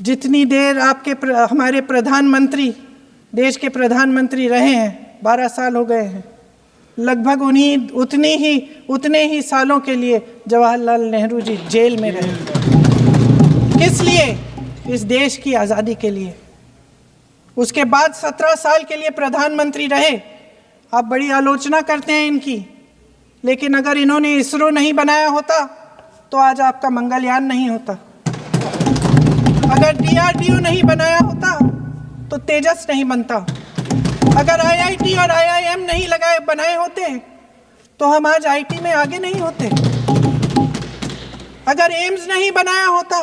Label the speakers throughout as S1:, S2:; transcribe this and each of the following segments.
S1: जितनी देर हमारे प्रधानमंत्री, देश के प्रधानमंत्री रहे हैं, 12 साल हो गए हैं, लगभग उतने ही सालों के लिए जवाहरलाल नेहरू जी जेल में रहे। किस लिए? इस देश की आज़ादी के लिए। उसके बाद 17 साल के लिए प्रधानमंत्री रहे। आप बड़ी आलोचना करते हैं इनकी, लेकिन अगर इन्होंने इसरो नहीं बनाया होता तो आज आपका मंगलयान नहीं होता। अगर DRDO नहीं बनाया होता तो तेजस नहीं बनता। अगर IIT और IIM नहीं बनाए होते तो हम आज IT में आगे नहीं होते। अगर एम्स नहीं बनाया होता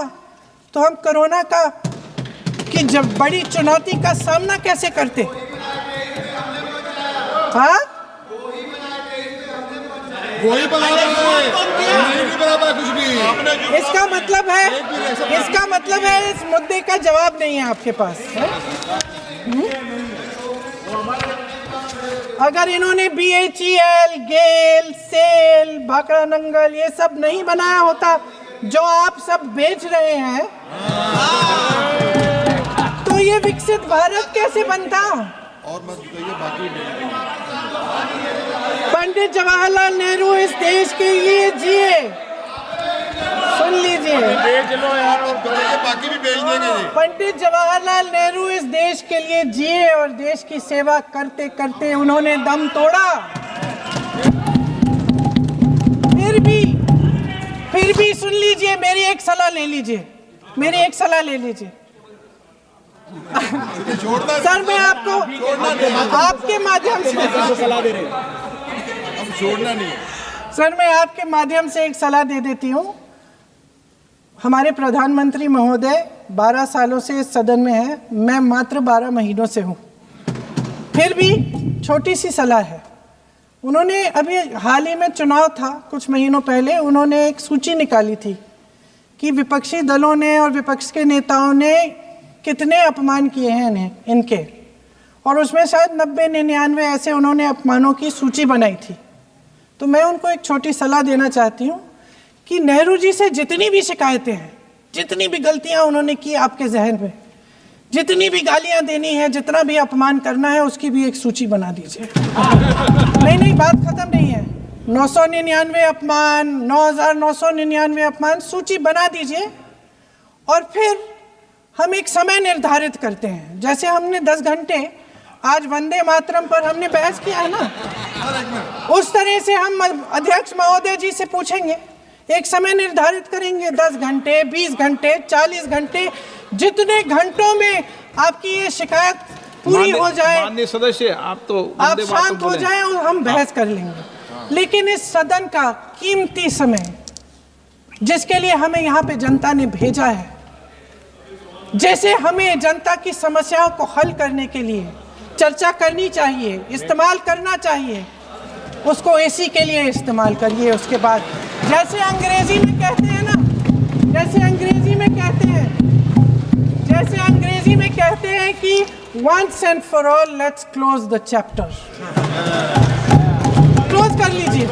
S1: तो हम कोरोना की जब बड़ी चुनौती का सामना कैसे करते? हाँ,
S2: वही बना कुछ भी।
S1: इसका मतलब है इस मुद्दे का जवाब नहीं है आपके पास। अगर इन्होंने BHEL, गेल, सेल, भाखड़ा नंगल ये सब नहीं बनाया होता जो आप सब बेच रहे हैं, तो ये विकसित भारत कैसे बनता?
S2: और मत बताइए बाकी।
S1: पंडित जवाहरलाल नेहरू इस देश के लिए जिए। सुन लीजिए,
S2: बाकी भी बेच देंगे।
S1: पंडित जवाहरलाल नेहरू इस देश के लिए जिए और देश की सेवा करते करते उन्होंने दम तोड़ा। फिर भी सुन लीजिए, मेरी एक सलाह ले लीजिए। सर, मैं आपके माध्यम से
S2: सलाह दे रहे हैं, हम छोड़ना नहीं।
S1: सर, मैं आपके माध्यम से एक सलाह दे देती हूँ। हमारे प्रधानमंत्री महोदय 12 सालों से इस सदन में हैं, मैं मात्र 12 महीनों से हूँ। फिर भी छोटी सी सलाह है। उन्होंने अभी हाल ही में चुनाव था, कुछ महीनों पहले उन्होंने एक सूची निकाली थी कि विपक्षी दलों ने और विपक्ष के नेताओं ने कितने अपमान किए हैं इनके, और उसमें शायद 90-99 ऐसे उन्होंने अपमानों की सूची बनाई थी। तो मैं उनको एक छोटी सलाह देना चाहती हूँ कि नेहरू जी से जितनी भी शिकायतें हैं, जितनी भी गलतियाँ उन्होंने की आपके जहन में, जितनी भी गालियाँ देनी है, जितना भी अपमान करना है, उसकी भी एक सूची बना दीजिए। नहीं, बात खत्म नहीं है। 999 अपमान, 9999 अपमान, सूची बना दीजिए। और फिर हम एक समय निर्धारित करते हैं, जैसे हमने 10 घंटे आज वंदे मातरम पर हमने बहस किया है ना, उस तरह से हम अध्यक्ष महोदय जी से पूछेंगे, एक समय निर्धारित करेंगे, 10 घंटे, 20 घंटे, 40 घंटे, जितने घंटों में आपकी ये शिकायत पूरी हो जाए,
S3: माननीय सदस्य, आप
S1: शांत हो जाए और हम बहस कर लेंगे। लेकिन इस सदन का कीमती समय, जिसके लिए हमें यहाँ पे जनता ने भेजा है, जैसे हमें जनता की समस्याओं को हल करने के लिए चर्चा करनी चाहिए, इस्तेमाल करना चाहिए, उसको AC के लिए इस्तेमाल करिए। उसके बाद जैसे अंग्रेजी में कहते हैं कि once and for all let's close the chapter, close कर लीजिए।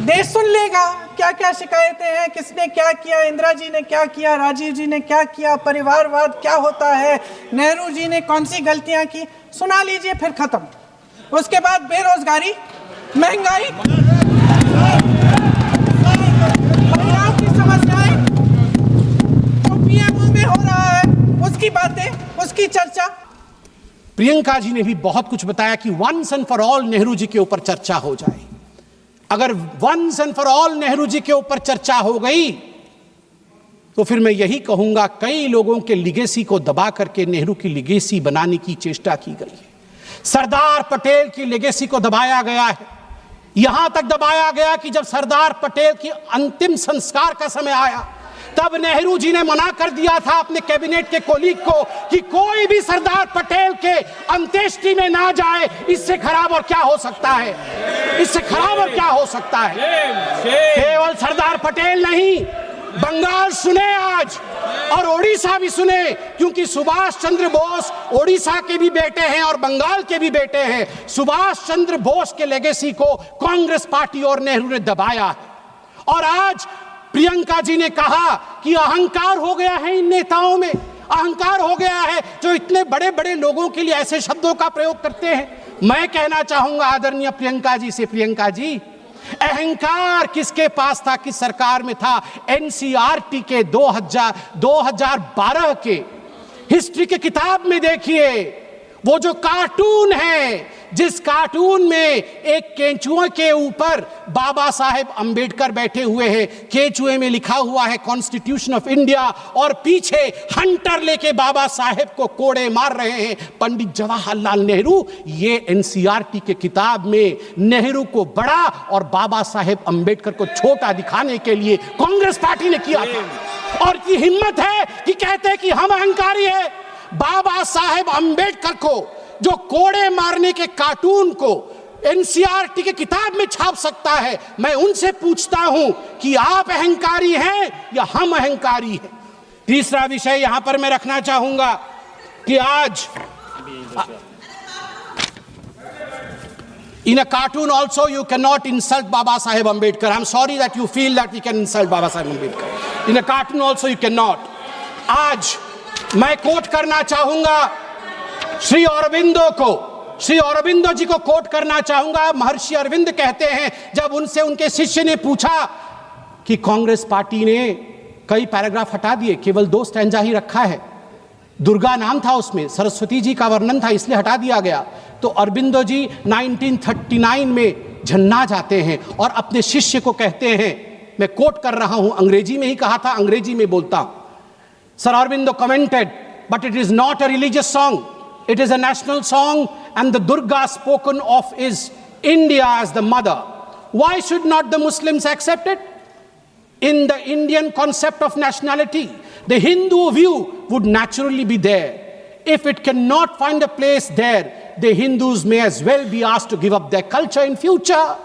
S1: देश सुन लेगा क्या क्या शिकायतें हैं, किसने क्या किया, इंदिरा जी ने क्या किया, राजीव जी ने क्या किया, परिवारवाद क्या होता है, नेहरू जी ने कौन सी गलतियां की, सुना लीजिए, फिर खत्म। उसके बाद बेरोजगारी, महंगाई, महिलाओं की समस्याएं, जो PMO में हो रहा है, उसकी बातें, उसकी चर्चा।
S4: प्रियंका जी ने भी बहुत कुछ बताया कि once and for all Nehru ji के ऊपर चर्चा हो जाए। अगर once and for all Nehru ji के ऊपर चर्चा हो गई तो फिर मैं यही कहूंगा, कई लोगों के लिगेसी को दबा करके नेहरू की लिगेसी बनाने की चेष्टा की गई है। सरदार पटेल की लिगेसी को दबाया गया है, यहां तक दबाया गया कि जब सरदार पटेल की अंतिम संस्कार का समय आया, तब नेहरू जी ने मना कर दिया था अपने कैबिनेट के कोलीग को कि कोई भी सरदार पटेल के अंत्येष्टि में ना जाए। इससे खराब और क्या हो सकता है? केवल सरदार पटेल नहीं, बंगाल सुने आज, और ओडिशा भी सुने, क्योंकि सुभाष चंद्र बोस ओडिशा के भी बेटे हैं और बंगाल के भी बेटे हैं। सुभाष चंद्र बोस के लेगेसी को कांग्रेस पार्टी और नेहरू ने दबाया। और आज प्रियंका जी ने कहा कि अहंकार हो गया है इन नेताओं में, अहंकार हो गया है जो इतने बड़े बड़े लोगों के लिए ऐसे शब्दों का प्रयोग करते हैं। मैं कहना चाहूंगा आदरणीय प्रियंका जी से, प्रियंका जी, अहंकार किसके पास था, किस सरकार में था? एनसीईआरटी के 2012 के हिस्ट्री के किताब में देखिए, वो जो कार्टून है, जिस कार्टून में एक केंचुए के ऊपर बाबा साहेब अंबेडकर बैठे हुए हैं, केंचुए में लिखा हुआ है कॉन्स्टिट्यूशन ऑफ इंडिया, और पीछे हंटर लेके बाबा साहेब को कोड़े मार रहे हैं पंडित जवाहरलाल नेहरू। ये एनसीईआरटी के किताब में नेहरू को बड़ा और बाबा साहेब अंबेडकर को छोटा दिखाने के लिए कांग्रेस पार्टी ने किया था। और ये हिम्मत है कि कहते हैं कि हम अहंकारी है। बाबा साहेब अंबेडकर को जो कोड़े मारने के कार्टून को एनसीईआरटी के किताब में छाप सकता है, मैं उनसे पूछता हूं कि आप अहंकारी हैं या हम अहंकारी हैं? तीसरा विषय यहां पर मैं रखना चाहूंगा कि आज in a cartoon also you cannot insult Baba Saheb Ambedkar. I'm sorry that you feel that we can insult Baba Saheb Ambedkar. In a cartoon also you cannot. आज मैं कोट करना चाहूंगा श्री अरविंदो को, श्री अरविंदो जी को कोट करना चाहूंगा। महर्षि अरविंद कहते हैं, जब उनसे उनके शिष्य ने पूछा कि कांग्रेस पार्टी ने कई पैराग्राफ हटा दिए, केवल 2 स्टैंजा ही रखा है, दुर्गा नाम था उसमें, सरस्वती जी का वर्णन था, इसलिए हटा दिया गया। तो अरविंदो जी 1939 में झन्ना जाते हैं और अपने शिष्य को कहते हैं, मैं कोट कर रहा हूं, अंग्रेजी में ही कहा था, अंग्रेजी में बोलता हूं। Sir Aurobindo commented, but it is not a religious song. It is a national song, and the Durga spoken of is India as the mother. Why should not the Muslims accept it? In the Indian concept of nationality, the Hindu view would naturally be there. If it cannot find a place there, the Hindus may as well be asked to give up their culture in future.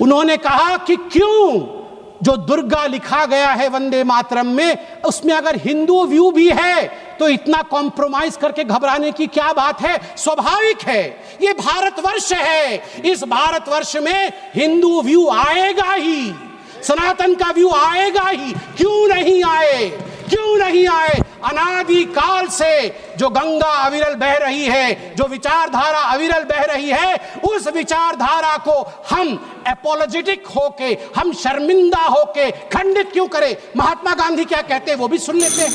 S4: उन्होंने कहा कि क्यों जो दुर्गा लिखा गया है वंदे मातरम में, उसमें अगर हिंदू व्यू भी है तो इतना कॉम्प्रोमाइज करके घबराने की क्या बात है? स्वाभाविक है, ये भारतवर्ष है, इस भारतवर्ष में हिंदू व्यू आएगा ही, सनातन का व्यू आएगा ही। क्यों नहीं आए, क्यों नहीं आए? अनादि काल से जो गंगा अविरल बह रही है, जो विचारधारा अविरल बह रही है, उस विचारधारा को हम एपोलोजेटिक होके, हम शर्मिंदा होके खंडित क्यों करें? महात्मा गांधी क्या कहते हैं वो भी सुन लेते हैं।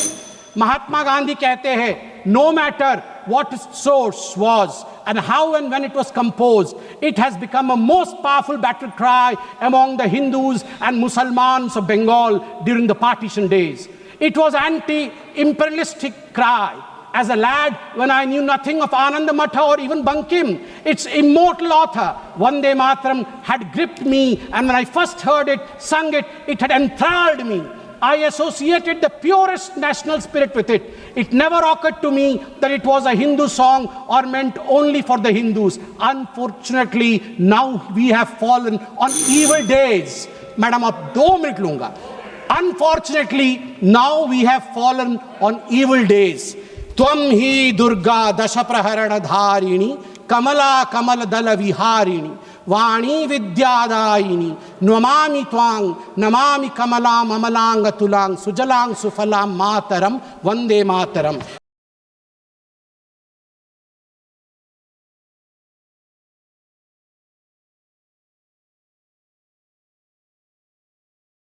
S4: महात्मा गांधी कहते हैं, no matter what its source was and how and when it was composed, it has become a most powerful battle cry among the Hindus and Muslims of Bengal during the partition days. It was anti-imperialistic cry. As a lad, when I knew nothing of Ananda Matha or even Bankim, its immortal author, Vande Mataram, had gripped me, and when I first heard it, sung it, it had enthralled me. I associated the purest national spirit with it. It never occurred to me that it was a Hindu song or meant only for the Hindus. Unfortunately, now we have fallen on evil days. Madam, ab 2 minute lunga. Unfortunately, now we have fallen on evil days. Tvam hi Durga dashapraharana dharini kamala kamal dala viharini वाणी विद्यादायिनी नमामि त्वां नमामि कमलां अमलांग तुलांग सुजलांग सुफलां मातरम वंदे मातरम।